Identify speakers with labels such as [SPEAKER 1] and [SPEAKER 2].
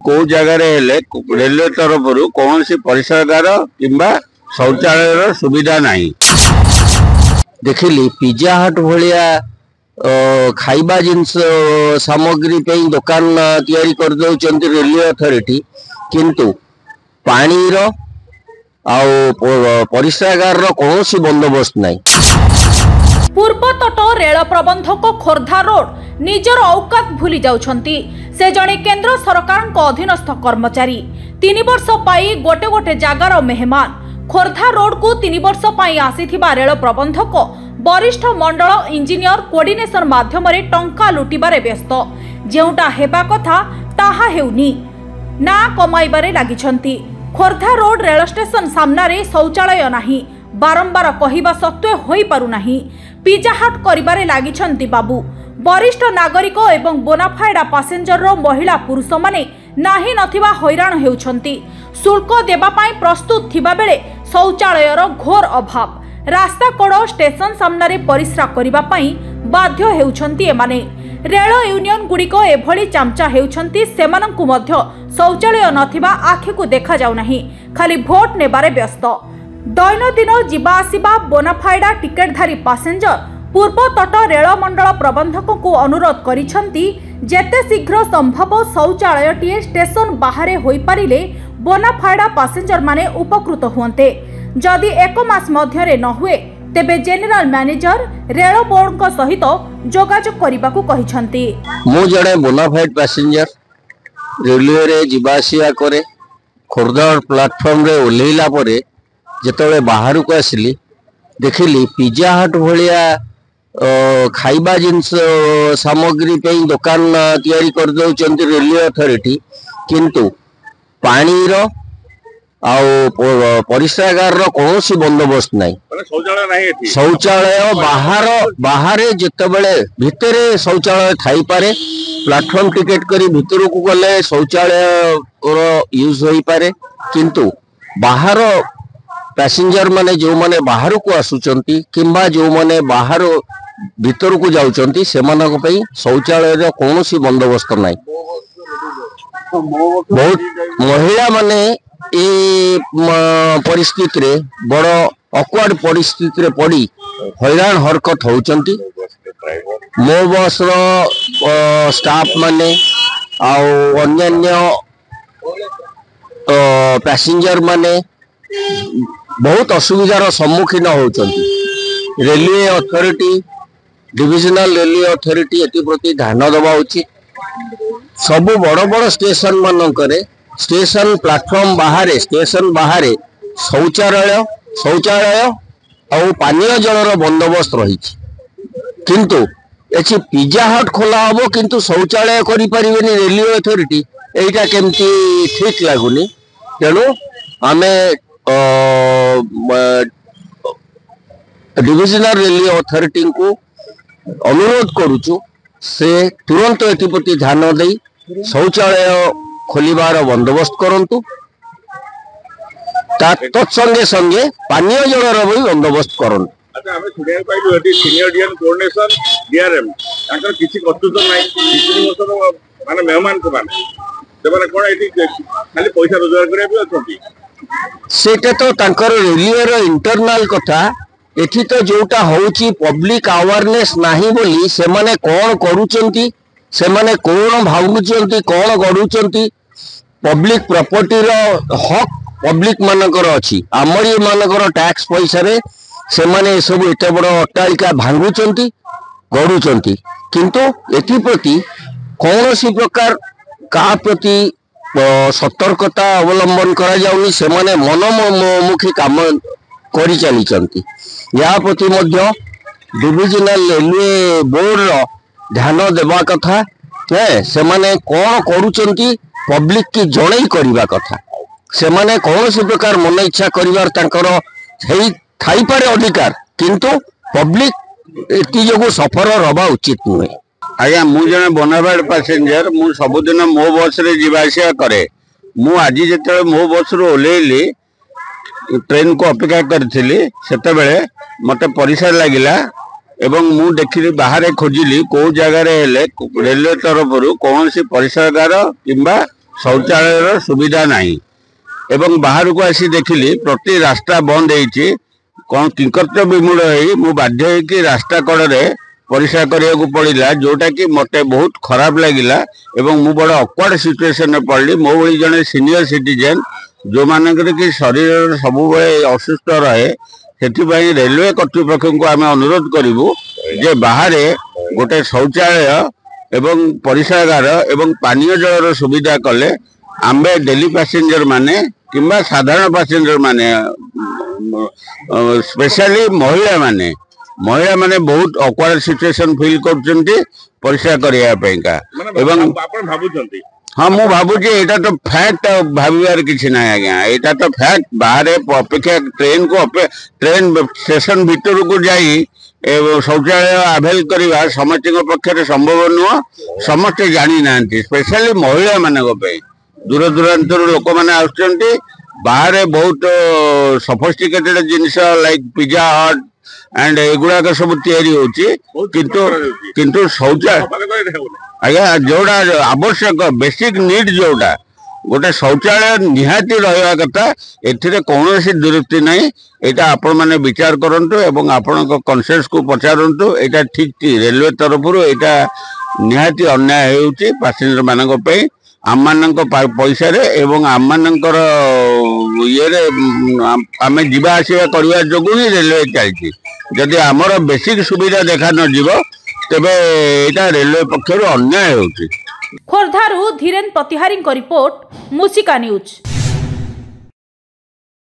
[SPEAKER 1] को जगार रेलवे तरफ कौन सी परिसरगार किंबा शौचालय सुविधा नहीं।
[SPEAKER 2] देखिली पिज्जा हट भाया खाइबा जिनस सामग्री पे दुकान तैयारी कर दौरान रेलवे अथॉरिटी किंतु पानी रो परिसरगार कौन सी बंदोबस्त नहीं।
[SPEAKER 3] पूर्वतट रेल प्रबंधक खोर्धा रोड निजर औकात भूली जाउछंती। से जणे केंद्र सरकार अधीनस्थ कर्मचारी 3 वर्ष पाई गोटे गोटे जगार मेहमान। खोर्धा रोड को 3 वर्ष पाई आसीथिबा रेल प्रबंधक वरिष्ठ मंडल इंजीनियर कोऑर्डिनेशन माध्यम टंका लुटिबारे व्यस्त। जेउटा हेबा कथा ताहा हेउनी ना कमाइबारे लागिछंती। खोर्धा रोड रेल स्टेशन सामने शौचालय नाही बारंबार कहिबा सत्वे होई पारु नाही। पिज्जा हट करिबारे लागिछंती बाबू। वरिष्ठ नागरिक एवं बोनाफाइडा पैसेंजर रो महिला पुरुष माने नाही नथिबा हैरान हेउछंती। शुल्क देबा पाई प्रस्तुत थिबा बेले शौचालयर घोर अभाव। रास्ता कड़ स्टेशन सामने परिश्रा करिबा पाई बाध्य हेउछंती एमाने। रेल यूनियन गुड़िक एभली चामचा हेउछंती सेमानंकु मध्य शौचालय नथिबा आखिकु देखा जाउ नाही, खाली भोट नेबारे व्यस्त। दैनंदिन जीवा आसिबा बोनाफाइडा टिकेटधारी पैसेंजर पूर्वतट रेल मंडल प्रबंधक को अनुरोध करिछंती जेते शीघ्र संभव शौचालयटीए स्टेशन बाहरे होई पारिले बोनाफाइडा पैसेंजर माने उपकृत हुंते। जदि 1 मास मध्यरे न हुए तेबे जेनेरल मैनेजर रेल बोर्ड को सहित जोगाजोग करने को कहिछंती।
[SPEAKER 2] मु जड़े बोनाफाइड पैसेंजर रेलवे रे जीवासिया करे खोर्धा प्लेटफॉर्म रे ओल्हेला परे जेतबे बाहर को आसिली देखिली पिज्जा हट भाया खाइबा जिनस सामग्री पे दुकान तैयारी कर दौरान रेलवे अथॉरिटी किंतु पानी रो परिसरगार कौन सी बंदोबस्त नहीं। शौचालय बाहर जितेबले भितरे शौचालय थाई पारे प्लेटफॉर्म टिकेट करी भितर को गले शौचालय यूज हो पारे किंतु बाहर पैसेंजर माने जो माने बाहर को आसुचंती किंबा जो माने बाहर भीतर को जाउचंती सेमानक पई शौचालय कौन सी बंदोबस्त नहीं। बहुत महिला माने ए परिस्थिति रे बड़ ऑकवर्ड परिस्थिति रे पड़ी हैरान हरकत होउचंती। मो बस रो स्टाफ माने अन्य पैसेंजर माने बहुत असुविधार सम्मुखीन होउचंती। Railway authority divisional railway authority एति प्रति ध्यान देवा उचित। सबु बड़ बड़ स्टेशन मानकरे स्टेशन प्लेटफॉर्म बाहर स्टेशन बाहर शौचालय और पानीय जलर बंदोबस्त रही किंतु एछि पिज्जा हट खोला हबो किंतु शौचालय करि परिबेनी रेलवे अथॉरिटी एटा केमती ठीक लागुनी। तेणु आमे डिविजनल रेलवे अथॉरिटी को अनुरोध करुचु से तुरंत एप्रति ध्यान दे शौचालय खोलिबार बंदोबस्त करंतु। तत्संगे संगे पानीय जलर भी बंदोबस्त करंतु।
[SPEAKER 1] अच्छा हमें सुनिया पाइलु एटी सीनियर डीएन कोऑर्डिनेशन डीआरएम ताकर किछि कर्तृत्व नै माने मेहमान को माने सेमाने कोन एटी खाली पैसा रोजगार करे भी अछंती।
[SPEAKER 2] सेटा तो तांकर रेलवे रो इंटरनल कथा। एठी तो जोटा होउची पब्लिक अवेयरनेस नाही बोली सेमाने कोन करूचंती सेमाने कोन भावुचंती कोन गडुचंती। पब्लिक प्रॉपर्टी रो हक पब्लिक मानकर अछि। आमरी मानकर टैक्स पैसा रे सेमाने सब एते बड़ अट्टालिका भांगुचंती गडुचंती किंतु एथि प्रति कौनसी प्रकार का प्रति सतर्कता अवलंबन करा जाउनी। सेमाने मनोमुखी काम करि चलीचंती। या प्रति मध्य डिविजनल रेलवे बोर्ड रो ध्यान देवा कथा है। सेमाने कौन करूचंती पब्लिक की जणई करबा कथा। सेमाने कौनसी प्रकार मन इच्छा करिवार तांकर हेई थाई पारे अधिकार किंतु पब्लिक एति जोगु सफर रहबा उचित नुहे।
[SPEAKER 1] आज्ञा मु जने बोनाफाइड पैसेंजर मु सबुदिन मो बस रे जीवासिया करे। मु आज जेते मो बस रो ओलेली ट्रेन को अपेक्षा करथिली सेते बेले मते परिसर लागिला एवं मु देखिली बाहर खोजिली को जगह रे रेलवे तरफ कौन सी परिसरगार किंबा शौचालय सुविधा नहीं एवं बाहर को आसी देखिली प्रति रास्ता बंद होती कौन किंकर्त विमूढ़ हो बाध्य होगी रास्ता कड़े परिस्रा करने पड़ा जोटा कि मते बहुत खराब लगिला एवं मु बड़ अक्वार्ड सिचुएशन पड़ली मो भली जड़े सीनियर सिटीजेन जो मानकर कि शरीर सब असुस्थ रहे से रेलवे कर्तृपक्ष को आम अनुरोध करूँ जे बाहर गोटे शौचालय एवं परिस्रागार एवं पानीय जलर सुविधा कले आम्बे डेली पैसेंजर माने किंबा साधारण पैसेंजर माने स्पेशली महिला माने बहुत अक्वार्ड सिचुएशन फील करछन्ती परिस्रा करिया पैका एवं
[SPEAKER 4] आपण भाबुचंती
[SPEAKER 1] हाँ मु भावुची एटा तो फैक्ट भाविबार किछि ना आज्ञा एटा तो फैक्ट बाहर अपेक्षा ट्रेन स्टेशन भीतर को जाई शौचालय आभेल करवा समस्त पक्षर संभव नुह समस्ते जानी ना स्पेशली महिला मानक दूर दूरांतर लोक मैंने आसुचंती बाहर बहुत सफिस्टिकेटेड जिनिस लाइक पिज्जा हट एंड एगुड़ाक सब तैयारी होची किंतु शौचालय आज्ञा जोड़ा आवश्यक बेसिक नीड जोड़ा गोटे शौचालय निहाती रहा कथा एथिरे कौन दुरुक्ति नहीं एटा आपण माने विचार करंतु एवं आपण कन्सेंस को पचारंतु एटा ठीक रेलवे तरफ एटा निहाती अन्याय होउची पैसेंजर मानक पे आम मानक पैसा रे एवं आम मानकर ये आम जीवा आसिया करवा जोगु ही रेलवे चलती जदि आमर बेसिक सुविधा देखा न जीव तेबे एटा रेलवे पक्षर अन्याय होउची।
[SPEAKER 3] खोर्धारू धीरेन प्रतिहारी रिपोर्ट मुसिका न्यूज।